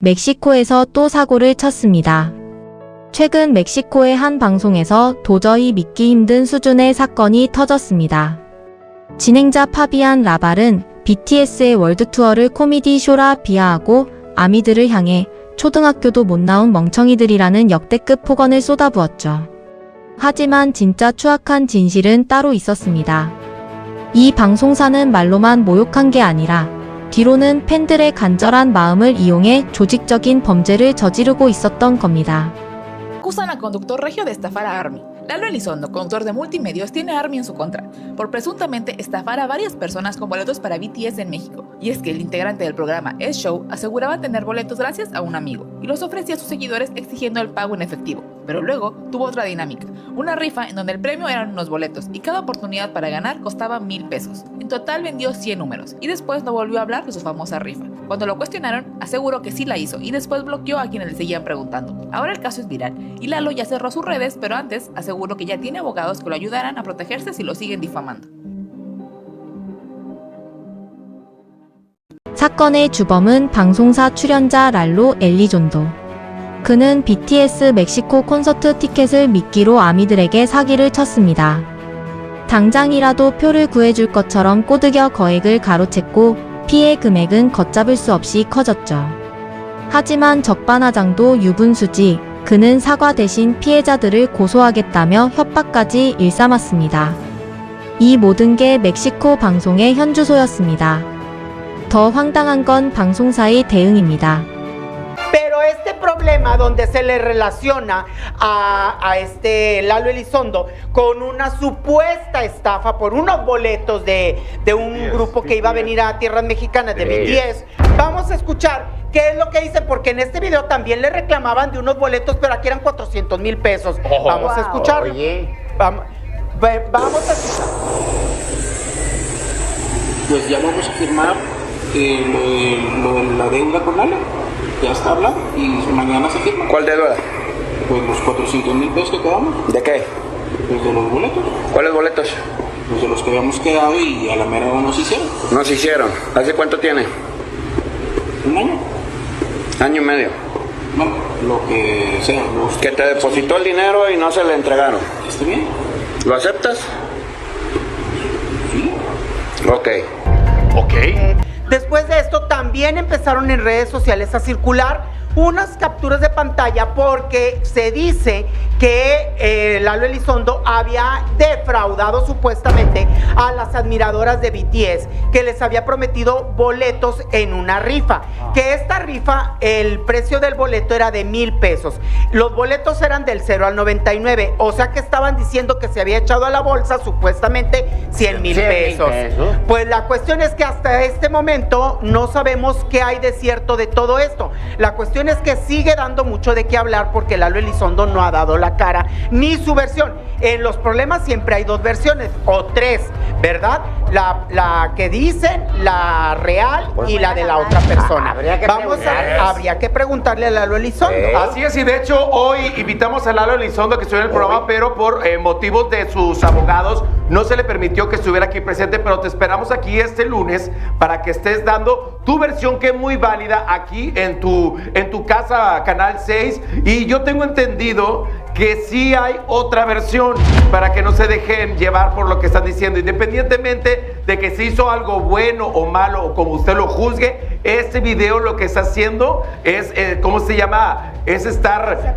멕시코에서 또 사고를 쳤습니다. 최근 멕시코의 한 방송에서 도저히 믿기 힘든 수준의 사건이 터졌습니다. 진행자 파비안 라발은 BTS의 월드 투어를 코미디 쇼라 비하하고 아미들을 향해 초등학교도 못 나온 멍청이들이라는 역대급 폭언을 쏟아부었죠. 하지만 진짜 추악한 진실은 따로 있었습니다. 이 방송사는 말로만 모욕한 게 아니라 뒤로는 팬들의 간절한 마음을 이용해 조직적인 범죄를 저지르고 있었던 겁니다. Acusan al conductor regio de estafar a ARMY. Lalo Elizondo, conductor de Multimedios, tiene a ARMY en su contra, por presuntamente estafar a varias personas con boletos para BTS en México. Y es que el integrante del programa S-Show aseguraba tener boletos gracias a un amigo, y los ofrecía a sus seguidores exigiendo el pago en efectivo. Pero luego tuvo otra dinámica, una rifa en donde el premio eran unos boletos, y cada oportunidad para ganar costaba 1,000 pesos. En total vendió 100 números, y después no volvió a hablar de su famosa rifa. Cuando lo cuestionaron, aseguró que sí la hizo, y después bloqueó a quienes le seguían preguntando. Ahora el caso es viral, y Lalo ya cerró sus redes, pero antes aseguró que ya tiene abogados que lo ayudarán a protegerse si lo siguen difamando. 사건의 주범은 방송사 출연자 랄로 엘리존도. 그는 BTS 멕시코 콘서트 티켓을 미끼로 아미들에게 사기를 쳤습니다. 당장이라도 표를 구해줄 것처럼 꼬드겨 거액을 가로챘고 피해 금액은 걷잡을 수 없이 커졌죠. 하지만 적반하장도 유분수지 그는 사과 대신 피해자들을 고소하겠다며 협박까지 일삼았습니다. 이 모든 게 멕시코 방송의 현주소였습니다. 더 황당한 건 방송사의 대응입니다. Pero este problema donde se le relaciona a este Lalo Elizondo con una supuesta estafa por unos boletos de un grupo que iba a venir a tierras mexicanas de BTS, vamos a escuchar qué es lo que dicen, porque en este video también le reclamaban de unos boletos, pero aquí eran 400,000 pesos. Vamos a escucharlo. Vamos a escuchar. Pues ya vamos a firmar la deuda con Lalo. Ya está hablado y mañana se firma. ¿Cuál deuda? Pues los 400,000 pesos que quedamos. ¿De qué? Pues de los boletos. ¿Cuáles boletos? Pues de los que habíamos quedado y a la mera hora no se hicieron. No se hicieron. ¿Hace cuánto tiene? Un año. Año y medio. Bueno, lo que sea. Que te depositó el dinero y no se le entregaron. ¿Está bien? ¿Lo aceptas? Sí. Ok. Después de esto también empezaron en redes sociales a circular unas capturas de pantalla porque se dice que Lalo Elizondo había defraudado supuestamente a las admiradoras de BTS, que les había prometido boletos en una rifa, que esta rifa, el precio del boleto era de 1,000 pesos, los boletos eran del 0 al 99, o sea que estaban diciendo que se había echado a la bolsa supuestamente 100,000 pesos. Pues la cuestión es que hasta este momento no sabemos qué hay de cierto de todo esto. La cuestión es que sigue dando mucho de qué hablar porque Lalo Elizondo no ha dado la cara ni su versión. En los problemas siempre hay dos versiones o tres, ¿verdad? La que dicen, la real y la de la otra persona. Habría que preguntarle a Lalo Elizondo. Así es, y de hecho hoy invitamos a Lalo Elizondo que estuviera en el programa, pero por motivos de sus abogados no se le permitió que estuviera aquí presente, pero te esperamos aquí este lunes para que estés dando tu versión, que es muy válida aquí en tu casa, Canal 6, y yo tengo entendido que sí hay otra versión para que no se dejen llevar por lo que están diciendo, independientemente de que se hizo algo bueno o malo o como usted lo juzgue. Este video lo que está haciendo es, ¿cómo se llama? Es estar,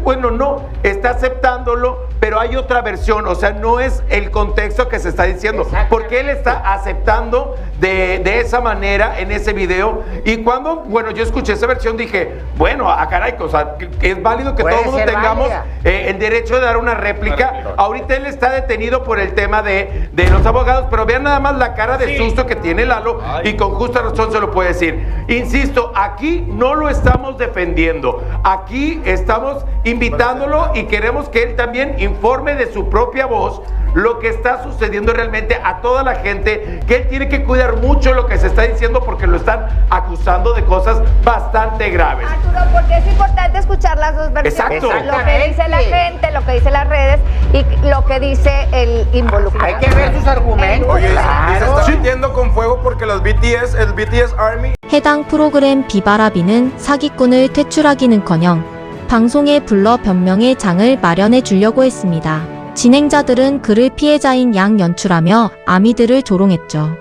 bueno, no, está aceptándolo, pero hay otra versión, o sea, no es el contexto que se está diciendo, porque él está aceptando de esa manera en ese video. Y cuando, bueno, yo escuché esa versión dije, bueno, caray, o sea, que es válido que todo el mundo tengamos el derecho de dar una réplica. Ahorita él está detenido por el tema de los abogados, pero vean nada más la cara de susto que tiene Lalo, y con justa razón se lo puede decir. Insisto, aquí no lo estamos defendiendo, aquí estamos invitándolo y queremos que él también informe de su propia voz lo que está sucediendo realmente a toda la gente, que él tiene que cuidar mucho lo que se está diciendo porque lo están acusando de cosas bastante graves. Arturo, porque es importante escuchar las dos versiones. Exacto. Lo que dice la gente, lo que dice las redes y lo que dice el involucrado. Hay que ver sus argumentos. Oye, y se Claro. está metiendo con fuego porque el BTS Army 해당 프로그램 비바라비는 사기꾼을 퇴출하기는커녕 방송에 불러 변명의 장을 마련해 주려고 했습니다. 진행자들은 그를 피해자인 양 연출하며 아미들을 조롱했죠.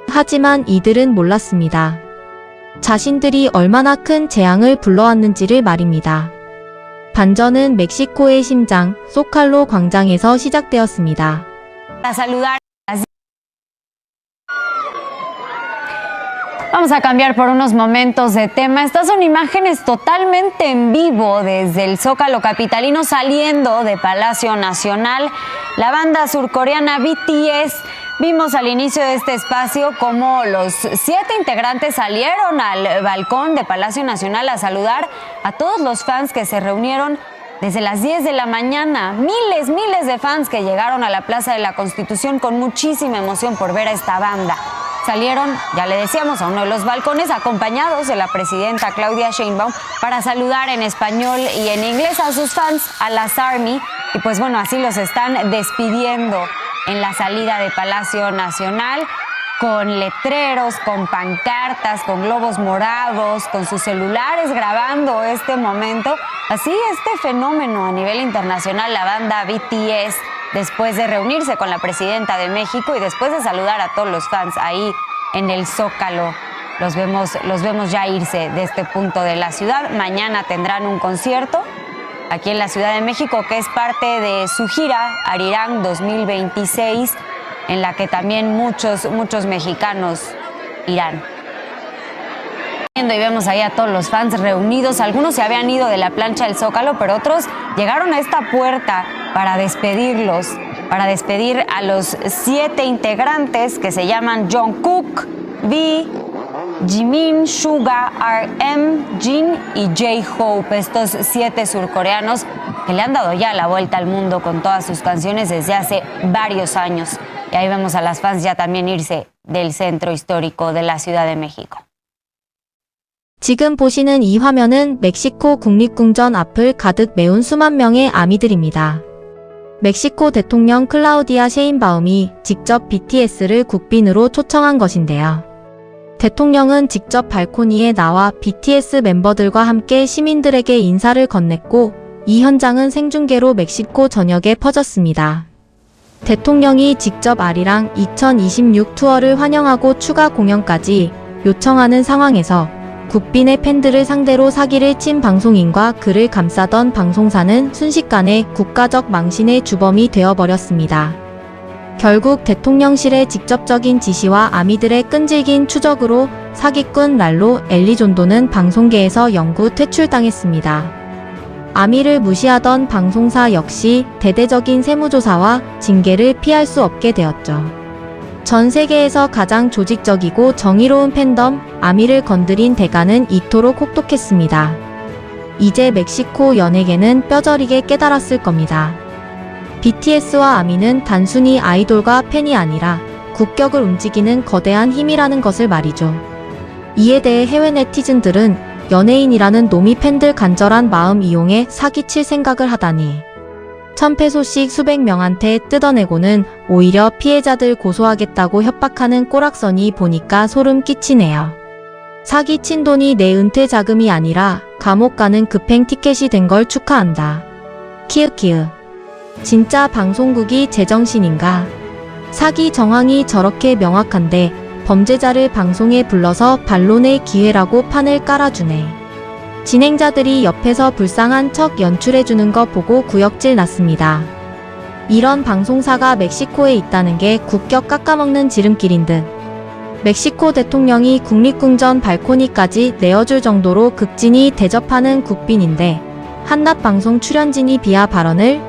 하지만 이들은 몰랐습니다. 자신들이 얼마나 큰 재앙을 불러왔는지를 말입니다. 반전은 멕시코의 심장, 소칼로 광장에서 시작되었습니다. Para saludar. Vamos a cambiar por unos momentos de tema. Estas son imágenes totalmente en vivo desde el Zócalo capitalino saliendo de Palacio Nacional. La banda surcoreana BTS. Vimos al inicio de este espacio cómo los 7 integrantes salieron al balcón de Palacio Nacional a saludar a todos los fans que se reunieron desde las 10 de la mañana. Miles de fans que llegaron a la Plaza de la Constitución con muchísima emoción por ver a esta banda. Salieron, ya le decíamos, a uno de los balcones acompañados de la presidenta Claudia Sheinbaum para saludar en español y en inglés a sus fans, a las ARMY. Y pues bueno, así los están despidiendo en la salida de Palacio Nacional, con letreros, con pancartas, con globos morados, con sus celulares grabando este momento. Así este fenómeno a nivel internacional, la banda BTS, después de reunirse con la presidenta de México y después de saludar a todos los fans ahí en el Zócalo. Los vemos ya irse de este punto de la ciudad. Mañana tendrán un concierto aquí en la Ciudad de México, que es parte de su gira Arirang 2026, en la que también muchos mexicanos irán. Y vemos ahí a todos los fans reunidos. Algunos se habían ido de la plancha del Zócalo, pero otros llegaron a esta puerta para despedirlos, para despedir a los 7 integrantes que se llaman Jungkook, V, Jimin, Suga, RM, Jin y J-Hope. Estos 7 surcoreanos que le han dado ya la vuelta al mundo con todas sus canciones desde hace varios años. Y ahí vemos a las fans ya también irse del centro histórico de la Ciudad de México. 지금 보시는 이 화면은 멕시코 국립궁전 앞을 가득 메운 수만 명의 아미들입니다. 멕시코 대통령 클라우디아 셰인바움이 직접 BTS를 국빈으로 초청한 것인데요. 대통령은 직접 발코니에 나와 BTS 멤버들과 함께 시민들에게 인사를 건넸고 이 현장은 생중계로 멕시코 전역에 퍼졌습니다. 대통령이 직접 아리랑 2026 투어를 환영하고 추가 공연까지 요청하는 상황에서 국빈의 팬들을 상대로 사기를 친 방송인과 그를 감싸던 방송사는 순식간에 국가적 망신의 주범이 되어버렸습니다. 결국 대통령실의 직접적인 지시와 아미들의 끈질긴 추적으로 사기꾼 랄로 엘리존도는 방송계에서 영구 퇴출당했습니다. 아미를 무시하던 방송사 역시 대대적인 세무조사와 징계를 피할 수 없게 되었죠. 전 세계에서 가장 조직적이고 정의로운 팬덤 아미를 건드린 대가는 이토록 혹독했습니다. 이제 멕시코 연예계는 뼈저리게 깨달았을 겁니다. BTS와 아미는 단순히 아이돌과 팬이 아니라 국격을 움직이는 거대한 힘이라는 것을 말이죠. 이에 대해 해외 네티즌들은 연예인이라는 놈이 팬들 간절한 마음 이용해 사기칠 생각을 하다니. 1000페소씩 수백 명한테 뜯어내고는 오히려 피해자들 고소하겠다고 협박하는 꼬락서니 보니까 소름 끼치네요. 사기친 돈이 내 은퇴 자금이 아니라 감옥 가는 급행 티켓이 된 걸 축하한다. 키읔키읔. 진짜 방송국이 제정신인가? 사기 정황이 저렇게 명확한데 범죄자를 방송에 불러서 반론의 기회라고 판을 깔아주네. 진행자들이 옆에서 불쌍한 척 연출해주는 거 보고 구역질 났습니다. 이런 방송사가 멕시코에 있다는 게 국격 깎아먹는 지름길인 듯. 멕시코 대통령이 국립궁전 발코니까지 내어줄 정도로 극진히 대접하는 국빈인데 한낱 방송 출연진이 비하 발언을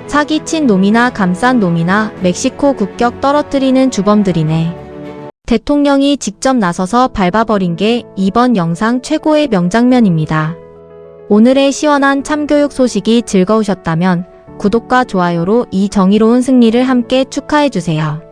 사기친 놈이나 감싼 놈이나 멕시코 국격 떨어뜨리는 주범들이네. 대통령이 직접 나서서 밟아버린 게 이번 영상 최고의 명장면입니다. 오늘의 시원한 참교육 소식이 즐거우셨다면 구독과 좋아요로 이 정의로운 승리를 함께 축하해주세요.